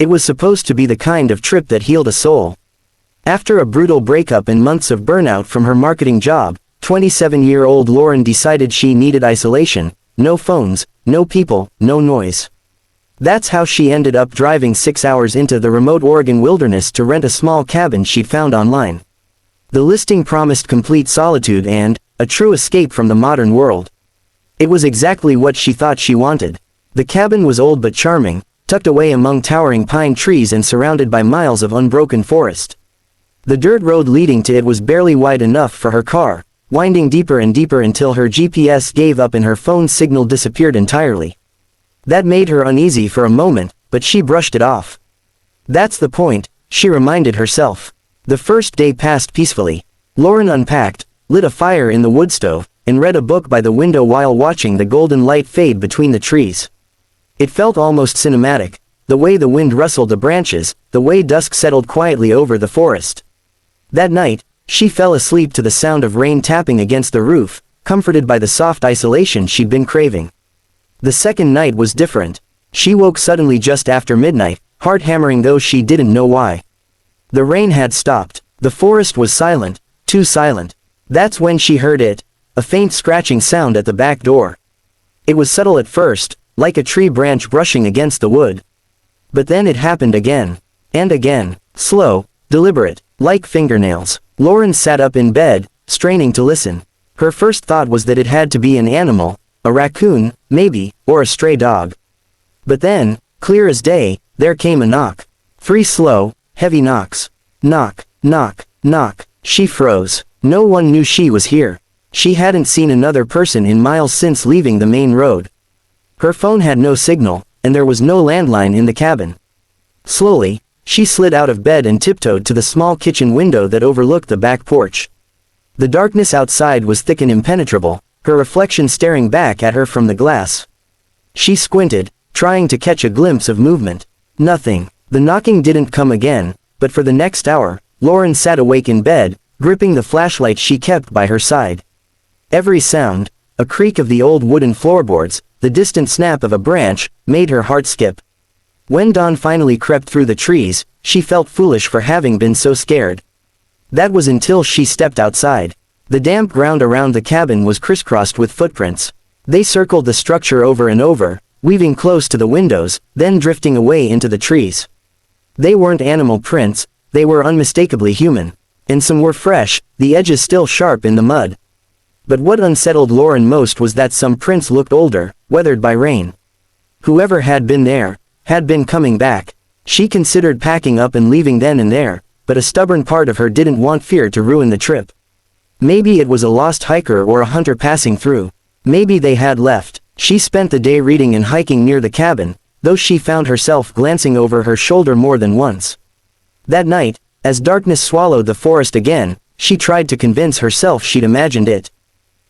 It was supposed to be the kind of trip that healed a soul. After a brutal breakup and months of burnout from her marketing job, 27-year-old Lauren decided she needed isolation, no phones, no people, no noise. That's how she ended up driving 6 hours into the remote Oregon wilderness to rent a small cabin she'd found online. The listing promised complete solitude and a true escape from the modern world. It was exactly what she thought she wanted. The cabin was old but charming, tucked away among towering pine trees and surrounded by miles of unbroken forest. The dirt road leading to it was barely wide enough for her car, winding deeper and deeper until her GPS gave up and her phone's signal disappeared entirely. That made her uneasy for a moment, but she brushed it off. That's the point, she reminded herself. The first day passed peacefully. Lauren unpacked, lit a fire in the wood stove, and read a book by the window while watching the golden light fade between the trees. It felt almost cinematic, the way the wind rustled the branches, the way dusk settled quietly over the forest. That night, she fell asleep to the sound of rain tapping against the roof, comforted by the soft isolation she'd been craving. The second night was different. She woke suddenly just after midnight, heart hammering though she didn't know why. The rain had stopped. The forest was silent, too silent. That's when she heard it, a faint scratching sound at the back door. It was subtle at first, like a tree branch brushing against the wood. But then it happened again. And again, slow, deliberate, like fingernails. Lauren sat up in bed, straining to listen. Her first thought was that it had to be an animal, a raccoon, maybe, or a stray dog. But then, clear as day, there came a knock. 3 slow, heavy knocks. Knock, knock, knock. She froze. No one knew she was here. She hadn't seen another person in miles since leaving the main road. Her phone had no signal, and there was no landline in the cabin. Slowly, she slid out of bed and tiptoed to the small kitchen window that overlooked the back porch. The darkness outside was thick and impenetrable, her reflection staring back at her from the glass. She squinted, trying to catch a glimpse of movement. Nothing. The knocking didn't come again, but for the next hour, Lauren sat awake in bed, gripping the flashlight she kept by her side. Every sound, a creak of the old wooden floorboards, the distant snap of a branch, made her heart skip. When dawn finally crept through the trees, she felt foolish for having been so scared. That was until she stepped outside. The damp ground around the cabin was crisscrossed with footprints. They circled the structure over and over, weaving close to the windows, then drifting away into the trees. They weren't animal prints, they were unmistakably human. And some were fresh, the edges still sharp in the mud. But what unsettled Lauren most was that some prints looked older, weathered by rain. Whoever had been there, had been coming back. She considered packing up and leaving then and there, but a stubborn part of her didn't want fear to ruin the trip. Maybe it was a lost hiker or a hunter passing through. Maybe they had left. She spent the day reading and hiking near the cabin, though she found herself glancing over her shoulder more than once. That night, as darkness swallowed the forest again, she tried to convince herself she'd imagined it.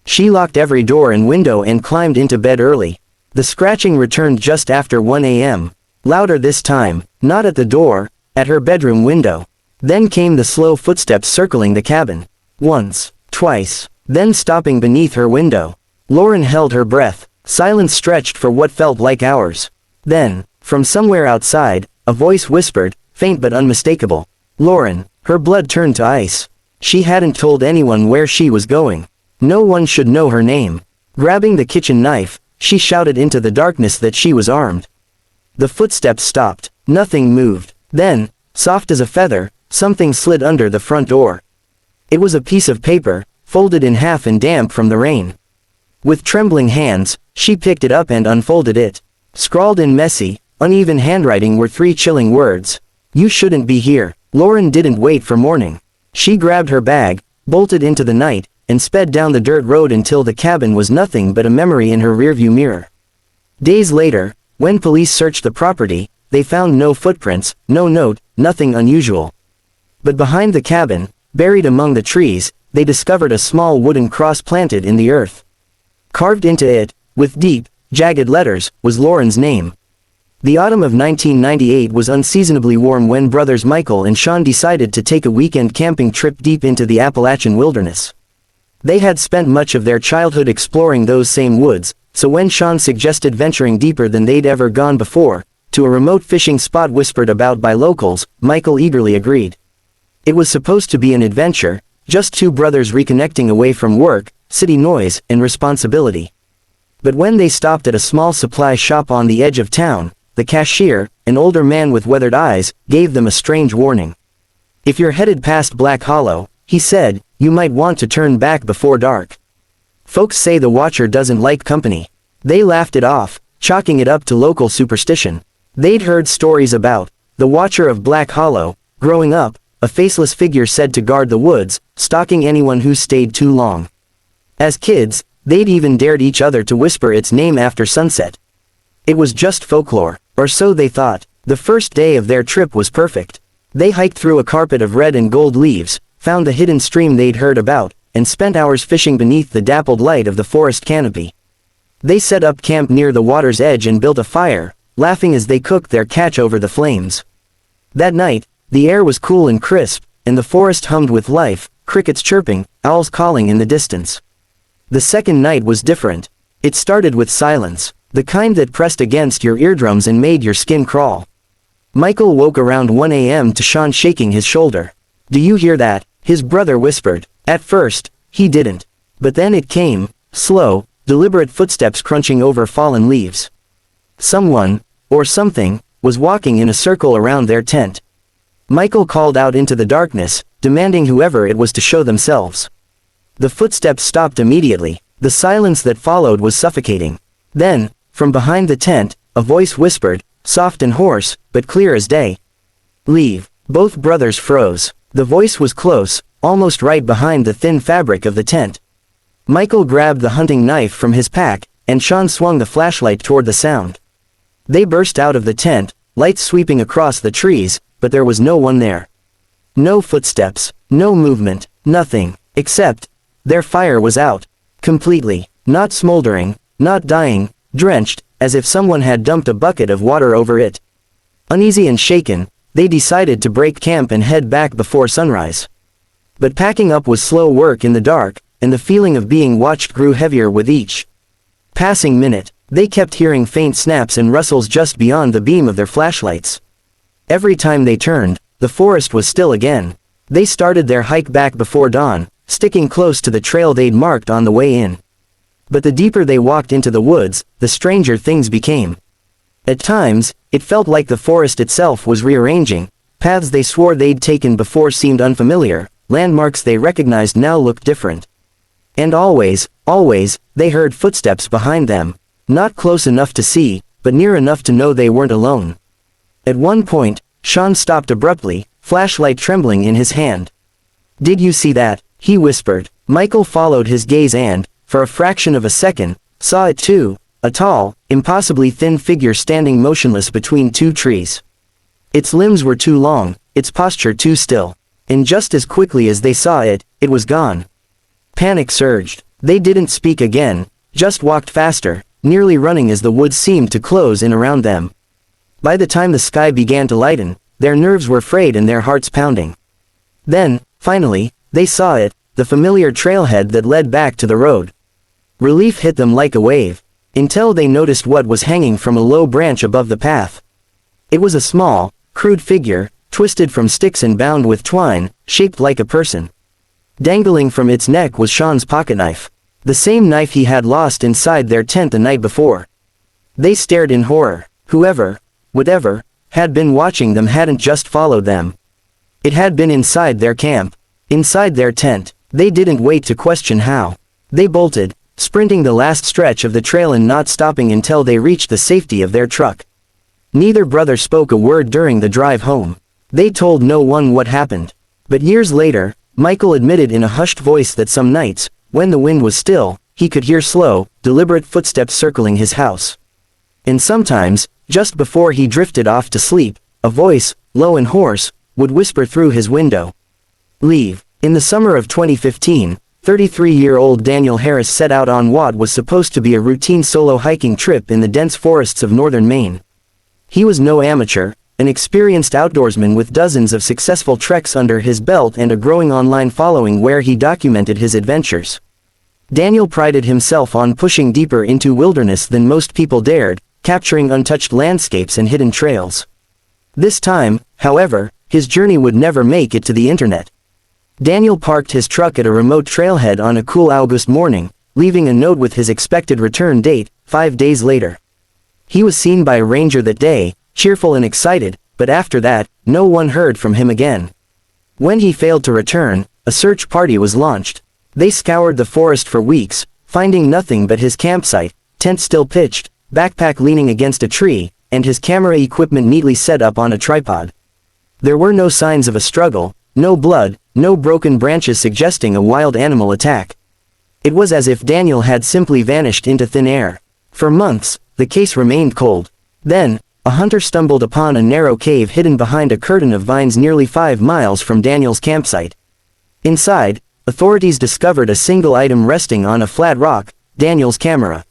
She locked every door and window and climbed into bed early. The scratching returned just after 1 a.m. Louder this time, not at the door, at her bedroom window. Then came the slow footsteps circling the cabin. Once, twice, then stopping beneath her window. Lauren held her breath. Silence stretched for what felt like hours. Then, from somewhere outside, a voice whispered, faint but unmistakable. Lauren. Her blood turned to ice. She hadn't told anyone where she was going. No one should know her name. Grabbing the kitchen knife, she shouted into the darkness that she was armed. The footsteps stopped. Nothing moved. Then, soft as a feather, something slid under the front door. It was a piece of paper, folded in half and damp from the rain. With trembling hands, she picked it up and unfolded it. Scrawled in messy, uneven handwriting were 3 chilling words. You shouldn't be here. Lauren didn't wait for morning. She grabbed her bag, bolted into the night, and sped down the dirt road until the cabin was nothing but a memory in her rearview mirror. Days later, when police searched the property, they found no footprints, no note, nothing unusual. But behind the cabin, buried among the trees, they discovered a small wooden cross planted in the earth. Carved into it, with deep, jagged letters, was Lauren's name. The autumn of 1998 was unseasonably warm when brothers Michael and Sean decided to take a weekend camping trip deep into the Appalachian wilderness. They had spent much of their childhood exploring those same woods, so when Sean suggested venturing deeper than they'd ever gone before, to a remote fishing spot whispered about by locals, Michael eagerly agreed. It was supposed to be an adventure, just two brothers reconnecting away from work, city noise, and responsibility. But when they stopped at a small supply shop on the edge of town, the cashier, an older man with weathered eyes, gave them a strange warning. "If you're headed past Black Hollow," he said, "you might want to turn back before dark. Folks say the Watcher doesn't like company." They laughed it off, chalking it up to local superstition. They'd heard stories about the Watcher of Black Hollow. Growing up, a faceless figure said to guard the woods, stalking anyone who stayed too long. As kids, they'd even dared each other to whisper its name after sunset. It was just folklore, or so they thought. The first day of their trip was perfect. They hiked through a carpet of red and gold leaves, found the hidden stream they'd heard about, and spent hours fishing beneath the dappled light of the forest canopy. They set up camp near the water's edge and built a fire, laughing as they cooked their catch over the flames. That night, the air was cool and crisp, and the forest hummed with life, crickets chirping, owls calling in the distance. The second night was different. It started with silence, the kind that pressed against your eardrums and made your skin crawl. Michael woke around 1 a.m. to Sean shaking his shoulder. "Do you hear that?" his brother whispered. At first, he didn't. But then it came, slow, deliberate footsteps crunching over fallen leaves. Someone, or something, was walking in a circle around their tent. Michael called out into the darkness, demanding whoever it was to show themselves. The footsteps stopped immediately. The silence that followed was suffocating. Then, from behind the tent, a voice whispered, soft and hoarse, but clear as day. "Leave." Both brothers froze. The voice was close, almost right behind the thin fabric of the tent. Michael grabbed the hunting knife from his pack, and Sean swung the flashlight toward the sound. They burst out of the tent, lights sweeping across the trees, but there was no one there. No footsteps, no movement, nothing, except, their fire was out. Completely, not smoldering, not dying, drenched, as if someone had dumped a bucket of water over it. Uneasy and shaken, they decided to break camp and head back before sunrise. But packing up was slow work in the dark, and the feeling of being watched grew heavier with each passing minute. They kept hearing faint snaps and rustles just beyond the beam of their flashlights. Every time they turned, the forest was still again. They started their hike back before dawn, sticking close to the trail they'd marked on the way in. But the deeper they walked into the woods, the stranger things became. At times, it felt like the forest itself was rearranging. Paths they swore they'd taken before seemed unfamiliar, landmarks they recognized now looked different. And always, they heard footsteps behind them. Not close enough to see, but near enough to know they weren't alone. At one point, Sean stopped abruptly, flashlight trembling in his hand. "Did you see that?" he whispered. Michael followed his gaze and, for a fraction of a second, saw it too, a tall, impossibly thin figure standing motionless between two trees. Its limbs were too long, its posture too still. And just as quickly as they saw it, it was gone. Panic surged. They didn't speak again, just walked faster, nearly running as the woods seemed to close in around them. By the time the sky began to lighten, their nerves were frayed and their hearts pounding. Then, finally, they saw it, the familiar trailhead that led back to the road. Relief hit them like a wave, until they noticed what was hanging from a low branch above the path. It was a small, crude figure, twisted from sticks and bound with twine, shaped like a person. Dangling from its neck was Sean's pocketknife, the same knife he had lost inside their tent the night before. They stared in horror. Whoever, whatever, had been watching them hadn't just followed them. It had been inside their camp, inside their tent. They didn't wait to question how. They bolted, sprinting the last stretch of the trail and not stopping until they reached the safety of their truck. Neither brother spoke a word during the drive home. They told no one what happened. But years later, Michael admitted in a hushed voice that some nights, when the wind was still, he could hear slow, deliberate footsteps circling his house. And sometimes, just before he drifted off to sleep, a voice, low and hoarse, would whisper through his window. "Leave." In the summer of 2015, 33-year-old Daniel Harris set out on what was supposed to be a routine solo hiking trip in the dense forests of northern Maine. He was no amateur, an experienced outdoorsman with dozens of successful treks under his belt and a growing online following where he documented his adventures. Daniel prided himself on pushing deeper into wilderness than most people dared, capturing untouched landscapes and hidden trails. This time, however, his journey would never make it to the internet. Daniel parked his truck at a remote trailhead on a cool August morning, leaving a note with his expected return date, 5 days later. He was seen by a ranger that day, cheerful and excited, but after that, no one heard from him again. When he failed to return, a search party was launched. They scoured the forest for weeks, finding nothing but his campsite, tent still pitched, backpack leaning against a tree, and his camera equipment neatly set up on a tripod. There were no signs of a struggle, no blood, no broken branches suggesting a wild animal attack. It was as if Daniel had simply vanished into thin air. For months, the case remained cold. Then, a hunter stumbled upon a narrow cave hidden behind a curtain of vines nearly 5 miles from Daniel's campsite. Inside, authorities discovered a single item resting on a flat rock, Daniel's camera.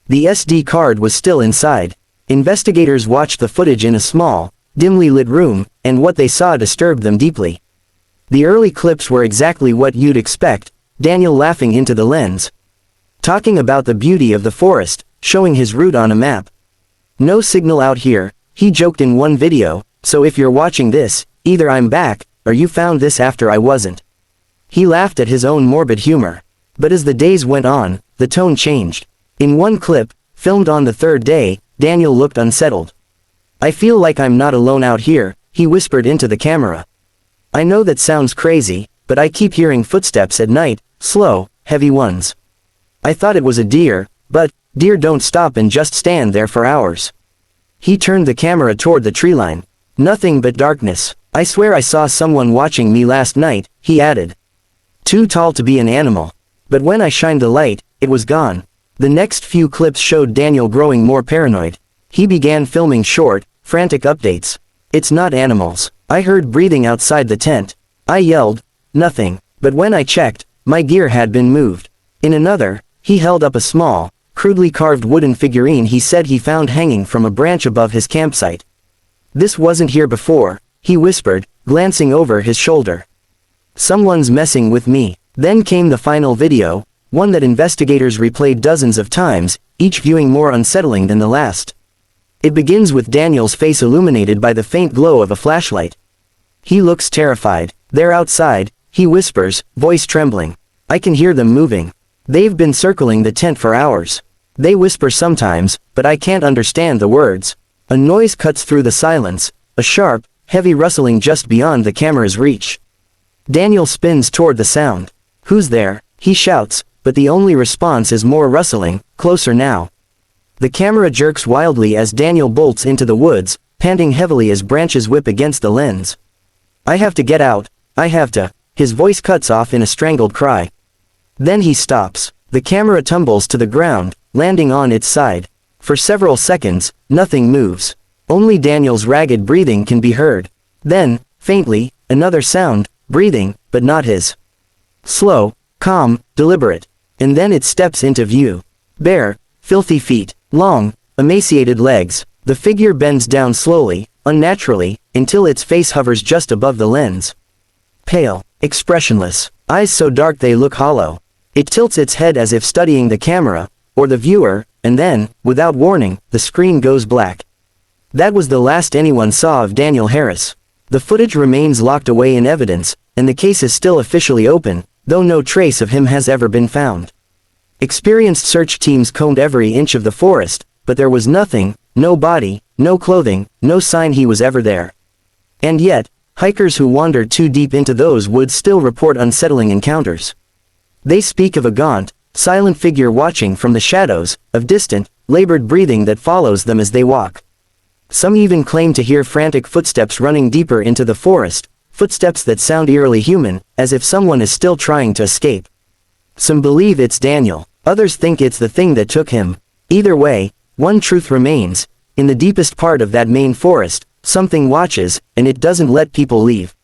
The SD card was still inside. Investigators watched the footage in a small, dimly lit room, and what they saw disturbed them deeply. The early clips were exactly what you'd expect, Daniel laughing into the lens, talking about the beauty of the forest, showing his route on a map. "No signal out here," he joked in one video, "so if you're watching this, either I'm back, or you found this after I wasn't." He laughed at his own morbid humor. But as the days went on, the tone changed. In one clip, filmed on the 3rd day, Daniel looked unsettled. "I feel like I'm not alone out here," he whispered into the camera. "I know that sounds crazy, but I keep hearing footsteps at night, slow, heavy ones. I thought it was a deer, but deer don't stop and just stand there for hours." He turned the camera toward the treeline. "Nothing but darkness. I swear I saw someone watching me last night," he added. "Too tall to be an animal. But when I shined the light, it was gone." The next few clips showed Daniel growing more paranoid. He began filming short, frantic updates. "It's not animals. I heard breathing outside the tent. I yelled, nothing. But when I checked, my gear had been moved." In another, he held up a small, crudely carved wooden figurine he said he found hanging from a branch above his campsite. "This wasn't here before," he whispered, glancing over his shoulder. "Someone's messing with me." Then came the final video, one that investigators replayed dozens of times, each viewing more unsettling than the last. It begins with Daniel's face illuminated by the faint glow of a flashlight. He looks terrified. "They're outside," he whispers, voice trembling. "I can hear them moving. They've been circling the tent for hours. They whisper sometimes, but I can't understand the words." A noise cuts through the silence, a sharp, heavy rustling just beyond the camera's reach. Daniel spins toward the sound. "Who's there?" he shouts, but the only response is more rustling, closer now. The camera jerks wildly as Daniel bolts into the woods, panting heavily as branches whip against the lens. "I have to get out, I have to." His voice cuts off in a strangled cry. Then he stops. The camera tumbles to the ground, landing on its side. For several seconds, nothing moves. Only Daniel's ragged breathing can be heard. Then, faintly, another sound, breathing, but not his. Slow, calm, deliberate. And then it steps into view. Bare, filthy feet, long, emaciated legs. The figure bends down slowly, unnaturally, until its face hovers just above the lens. Pale, expressionless, eyes so dark they look hollow. It tilts its head as if studying the camera, or the viewer, and then, without warning, the screen goes black. That was the last anyone saw of Daniel Harris. The footage remains locked away in evidence, and the case is still officially open, though no trace of him has ever been found. Experienced search teams combed every inch of the forest, but there was nothing, no body, no clothing, no sign he was ever there. And yet, hikers who wander too deep into those woods still report unsettling encounters. They speak of a gaunt, silent figure watching from the shadows, of distant, labored breathing that follows them as they walk. Some even claim to hear frantic footsteps running deeper into the forest, footsteps that sound eerily human, as if someone is still trying to escape. Some believe it's Daniel, others think it's the thing that took him. Either way, one truth remains: in the deepest part of that main forest, something watches, and it doesn't let people leave.